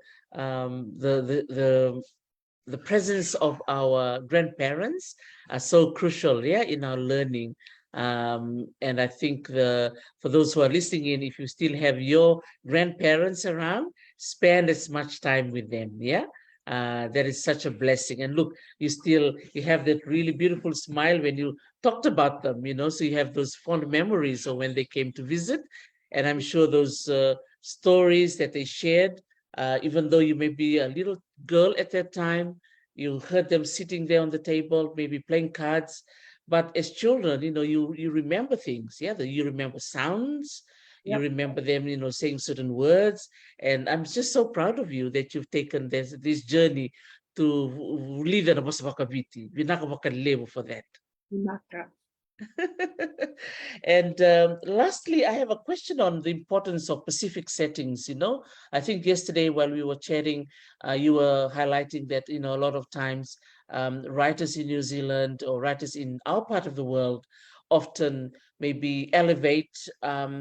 presence of our grandparents are so crucial, in our learning. And I think for those who are listening in, if you still have your grandparents around, spend as much time with them. That is such a blessing. And look, you have that really beautiful smile when you talked about them, so you have those fond memories of when they came to visit. And I'm sure those stories that they shared, even though you may be a little girl at that time, you heard them sitting there on the table, maybe playing cards. But as children, you remember things. You remember sounds. You Yep. remember them, saying certain words. And I'm just so proud of you that you've taken this journey to lead the Nabosavakaviti. Vinaka for that. Vinaka. And lastly, I have a question on the importance of Pacific settings. I think yesterday while we were chatting, you were highlighting that, a lot of times writers in New Zealand or writers in our part of the world often maybe elevate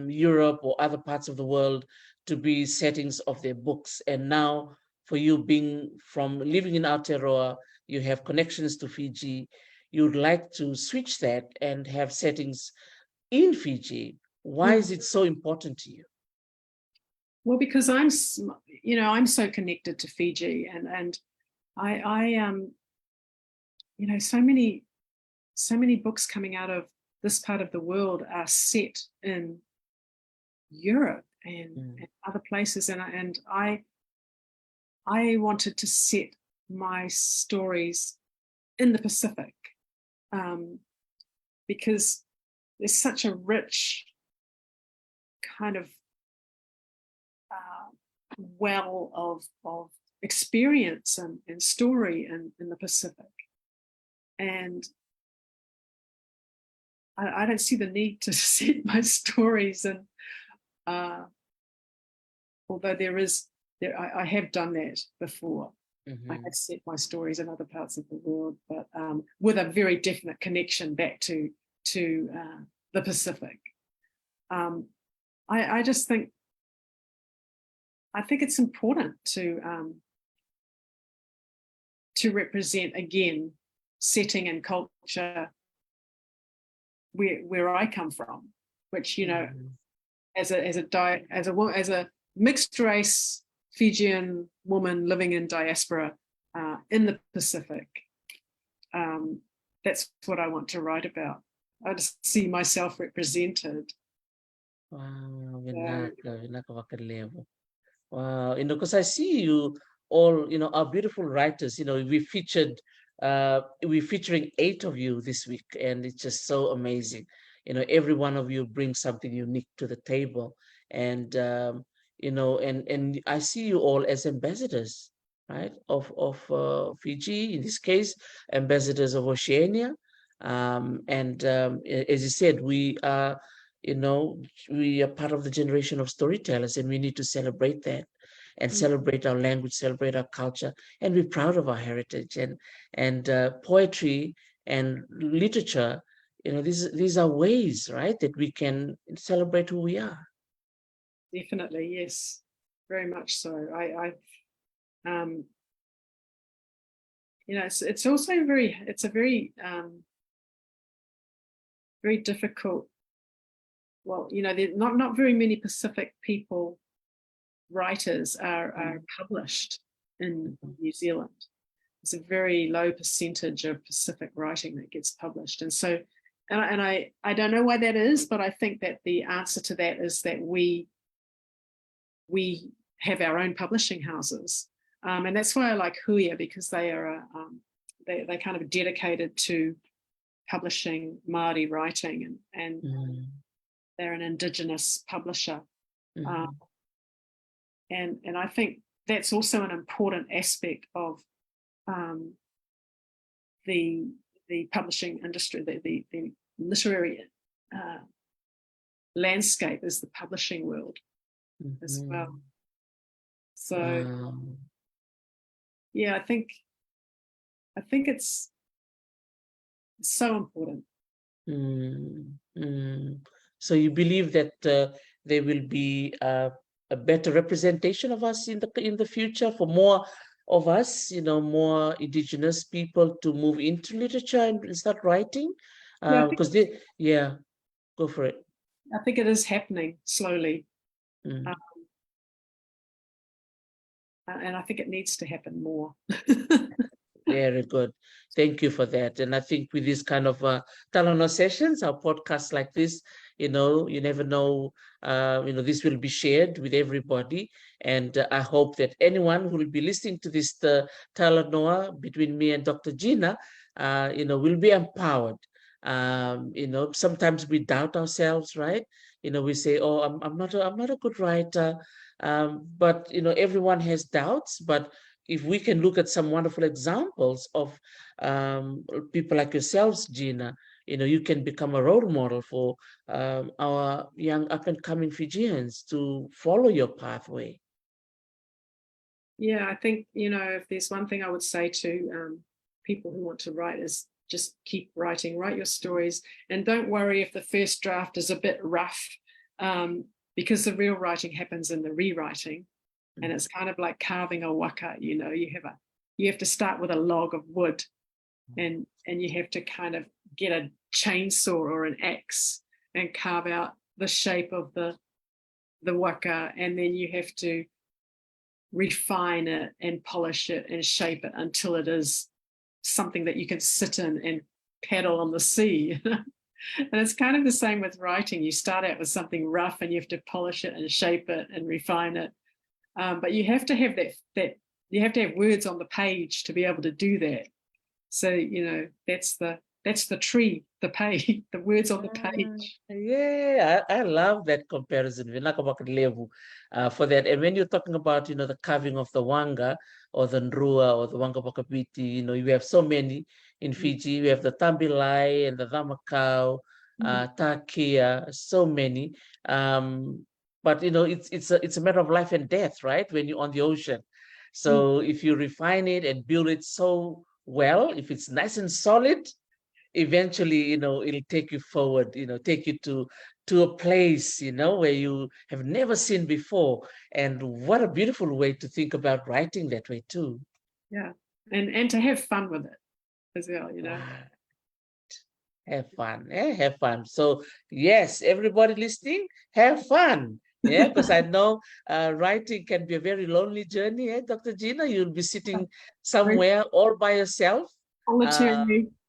Europe or other parts of the world to be settings of their books. And now for you being from living in Aotearoa, you have connections to Fiji, you'd like to switch that and have settings in Fiji. Why is it so important to you? Well, because I'm so connected to Fiji, and I so many books coming out of this part of the world are set in Europe and other places, and I wanted to set my stories in the Pacific, because there's such a rich kind of well of experience and story in the Pacific, and I don't see the need to set my stories, and although I have done that before. I have set my stories in other parts of the world, but with a very definite connection back to the Pacific. I just think it's important to represent again setting and culture where I come from, which as a mixed race Fijian woman living in diaspora in the Pacific. That's what I want to write about. I just see myself represented. Wow, Vinaka Vakalevo. Wow, because I see you all, are beautiful writers. We're featuring 8 of you this week, and it's just so amazing. Every one of you brings something unique to the table, and and I see you all as ambassadors, right, of Fiji, in this case, ambassadors of Oceania, and as you said, we are part of the generation of storytellers, and we need to celebrate that and celebrate our language, celebrate our culture, and be proud of our heritage. And poetry and literature, these are ways, right, that we can celebrate who we are. Definitely, yes, very much so. It's also a very very difficult. Well, there not very many Pacific writers are published in New Zealand, it's a very low percentage of Pacific writing that gets published. And so, and I don't know why that is, but I think that the answer to that is that we have our own publishing houses. And that's why I like Huia, because they are they kind of dedicated to publishing Māori writing, and they're an Indigenous publisher. And I think that's also an important aspect of the publishing industry, the literary landscape is the publishing world as well. So yeah, I think it's so important. So you believe that there will be a better representation of us in the future, for more of us, more Indigenous people to move into literature and start writing? Because go for it. I think it is happening slowly. And I think it needs to happen more. Very good. Thank you for that. And I think with this kind of Talanoa sessions, our podcasts like this, you never know, this will be shared with everybody. And I hope that anyone who will be listening to this Talanoa between me and Dr. Gina, will be empowered. Sometimes we doubt ourselves, right? We say, "Oh, I'm not a good writer," but everyone has doubts. But if we can look at some wonderful examples of people like yourselves, Gina, you can become a role model for our young up-and-coming Fijians to follow your pathway. Yeah, I think, if there's one thing I would say to people who want to write is just keep writing, write your stories, and don't worry if the first draft is a bit rough, because the real writing happens in the rewriting. And it's kind of like carving a waka, you have to start with a log of wood, and you have to kind of get a chainsaw or an axe and carve out the shape of the waka, and then you have to refine it and polish it and shape it until it is something that you can sit in and paddle on the sea. And it's kind of the same with writing. You start out with something rough and you have to polish it and shape it and refine it. But you have to have that you have to have words on the page to be able to do that. So, that's the tree, the page, the words on the page. Yeah, I love that comparison, Vinaka for that. And when you're talking about, the carving of the wanga or the ndrua or the wanga bakapiti, you have so many in Fiji. We have the tambilai and the dhamakau, takia, so many. But it's a matter of life and death, right? When you're on the ocean. So if you refine it and build it so well, if it's nice and solid, eventually, it'll take you forward, take you to a place, where you have never seen before. And what a beautiful way to think about writing that way too. Yeah. And to have fun with it as well, Have fun, have fun. So yes, everybody listening, have fun. Yeah, because I know writing can be a very lonely journey, Dr. Gina? You'll be sitting somewhere all by yourself.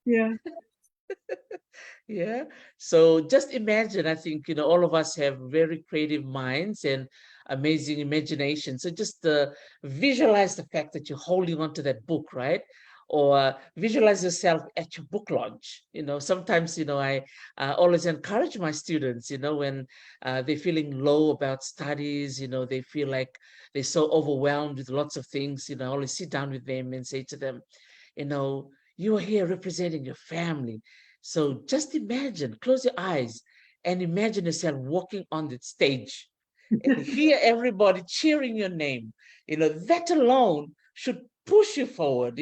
Yeah. Yeah. So just imagine, I think, all of us have very creative minds and amazing imagination. So just visualize the fact that you're holding on to that book, right? Or visualize yourself at your book launch. Sometimes, I always encourage my students, when they're feeling low about studies, they feel like they're so overwhelmed with lots of things, I always sit down with them and say to them, you are here representing your family. So just imagine, close your eyes and imagine yourself walking on the stage and hear everybody cheering your name. That alone should push you forward,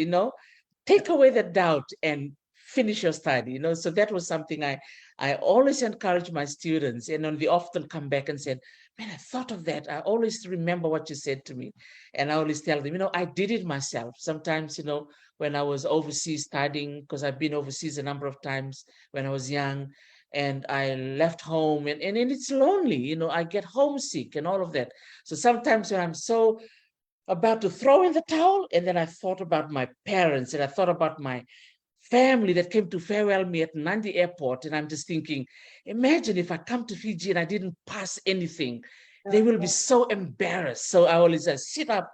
take away the doubt and finish your study. So that was something I always encourage my students, and they often come back and said, man, I thought of that. I always remember what you said to me. And I always tell them, I did it myself. Sometimes, when I was overseas studying, because I've been overseas a number of times when I was young, and I left home and it's lonely, I get homesick and all of that. So sometimes when I'm so about to throw in the towel. And then I thought about my parents, and I thought about my family that came to farewell me at Nandi Airport. And I'm just thinking, imagine if I come to Fiji and I didn't pass anything. They will be so embarrassed. So I always sit up,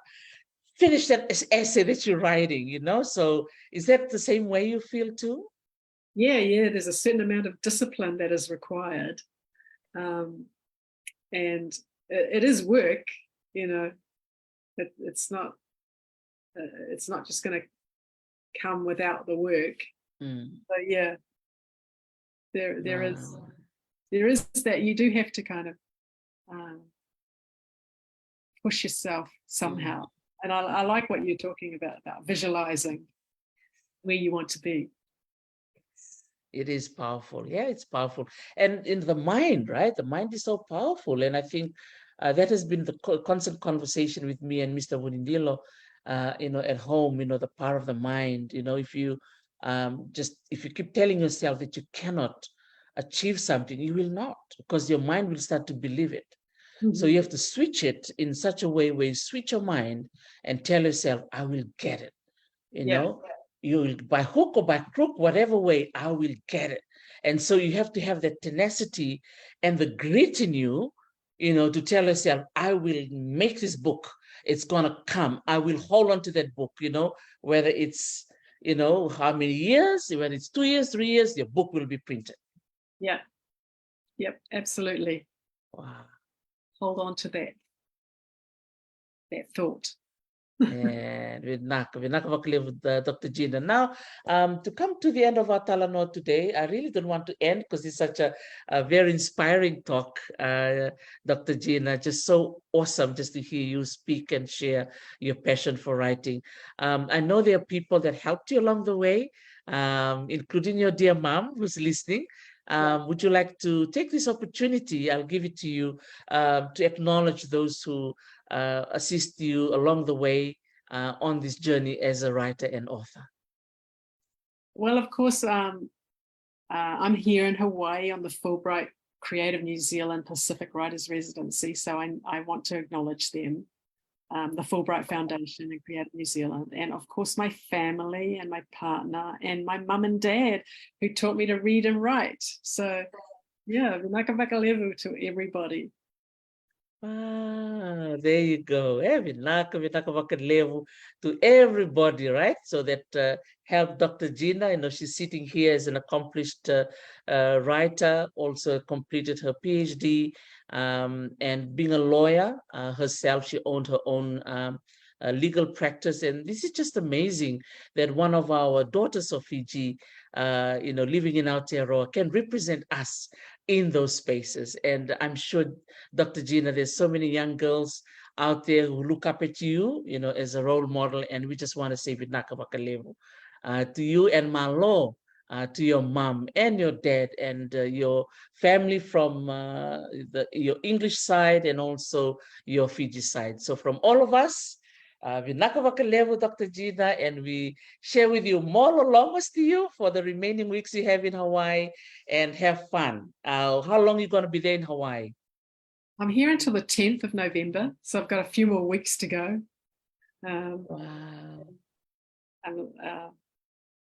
finish that essay that you're writing, So is that the same way you feel too? Yeah. There's a certain amount of discipline that is required. And it is work, it's not just going to come without the work. So yeah, there is that you do have to kind of push yourself somehow. And I like what you're talking about visualizing where you want to be. It is powerful. Yeah, it's powerful. And in the mind, right? The mind is so powerful. And I think that has been the constant conversation with me and Mr. Wunindilo, at home, the power of the mind. If you if you keep telling yourself that you cannot achieve something, you will not, because your mind will start to believe it. So you have to switch it in such a way where you switch your mind and tell yourself, I will get it. You will, by hook or by crook, whatever way, I will get it. And so you have to have that tenacity and the grit in you, to tell yourself, I will make this book. It's going to come. I will hold on to that book, whether it's, how many years, whether it's 2 years, 3 years, your book will be printed. Yeah. Yep, absolutely. Wow. Hold on to that thought. And with Dr. Gina. Now, to come to the end of our Talanoa today, I really don't want to end because it's such a very inspiring talk, Dr. Gina. Just so awesome just to hear you speak and share your passion for writing. I know there are people that helped you along the way, including your dear mom who's listening. Would you like to take this opportunity? I'll give it to you to acknowledge those who assist you along the way on this journey as a writer and author. Well, of course, I'm here in Hawaii on the Fulbright Creative New Zealand Pacific Writers Residency, so I want to acknowledge them, the Fulbright Foundation and Creative New Zealand, and of course my family and my partner and my mum and dad who taught me to read and write. So yeah, Vinaka Vakalevu to everybody. There you go. Vinaka to everybody, right? So that helped Dr. Gina. She's sitting here as an accomplished writer, also completed her PhD, and being a lawyer herself, she owned her own legal practice. And this is just amazing that one of our daughters of Fiji, living in Aotearoa, can represent us in those spaces. And I'm sure, Dr. Gina, there's so many young girls out there who look up at you, as a role model. And we just want to say Vinaka Vakalevu to you and Malo, to your mom and your dad and your family from your English side and also your Fiji side. So from all of us, Vinaka Vakalevu, Dr. Gina, and we share with you more Lolomas to you for the remaining weeks you have in Hawaii, and have fun. How long are you going to be there in Hawaii? I'm here until the 10th of November, so I've got a few more weeks to go. Wow.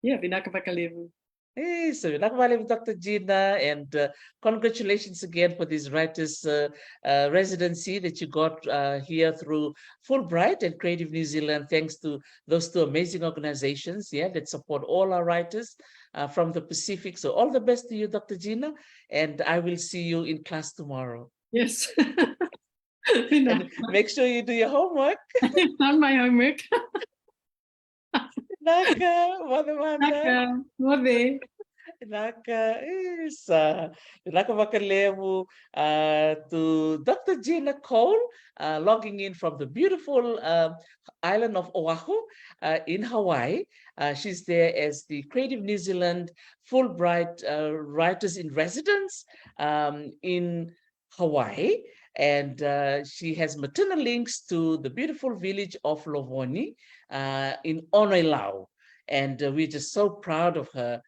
Yeah, Vinaka Vakalevu. Hey, so Dr. Gina, and congratulations again for this writers residency that you got here through Fulbright and Creative New Zealand. Thanks to those two amazing organizations, that support all our writers from the Pacific. So all the best to you, Dr. Gina, and I will see you in class tomorrow. Yes. And make sure you do your homework. I've done my homework. Naka, Naka, Mode. Naka is Naka Vakalevu to Dr. Gina Cole, logging in from the beautiful island of Oahu in Hawaii. She's there as the Creative New Zealand Fulbright Writers in Residence in Hawaii. And she has maternal links to the beautiful village of Lovoni in Onoilau. And we're just so proud of her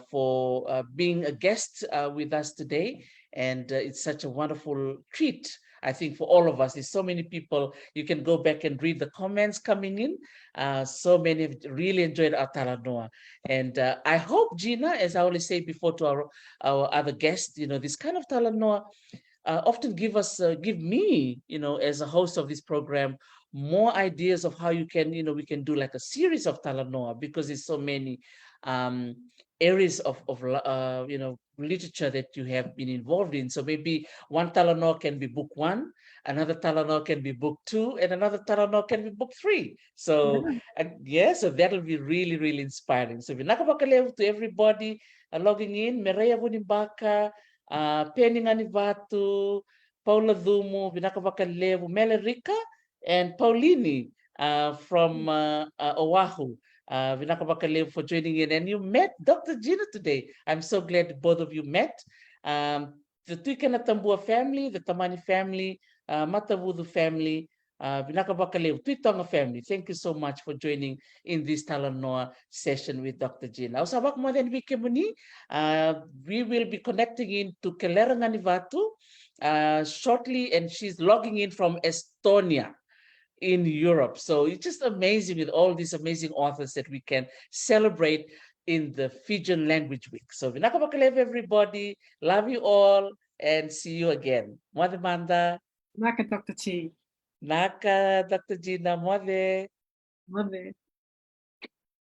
for being a guest with us today. And it's such a wonderful treat I think for all of us, there's so many people. You can go back and read the comments coming in. So many have really enjoyed our Talanoa. And I hope, Gina, as I always say before to our other guests, this kind of Talanoa often give me, as a host of this program, more ideas of how you can, we can do like a series of Talanoa, because there's so many um, areas of literature that you have been involved in. So maybe one Talanoa can be book one, another Talanoa can be book two, and another Talanoa can be book three. So so that'll be really, really inspiring. So Vinaka Bakalev to everybody logging in, Mereya Vunimbaka, Penny Nganivatu, Paula Dumo, Vinaka Bakalevu, Melerica, and Paulini from Oahu. Vinaka Bakalevu for joining in. And you met Dr. Gina today. I'm so glad both of you met. The Tuikanatambua family, the Tamani family, Matavudu family, Vinaka Bakalevu, Tuitonga family. Thank you so much for joining in this Talanoa session with Dr. Gina. Usabak mo din wikemuni, we will be connecting into Kelera Nganivatu shortly, and she's logging in from Estonia in Europe. So it's just amazing with all these amazing authors that we can celebrate in the Fijian Language Week. So Vinaka Bakalev, everybody. Love you all and see you again. Mwade Manda. Naka Dr. T. Naka Dr. Gina. Mwade. Mwade.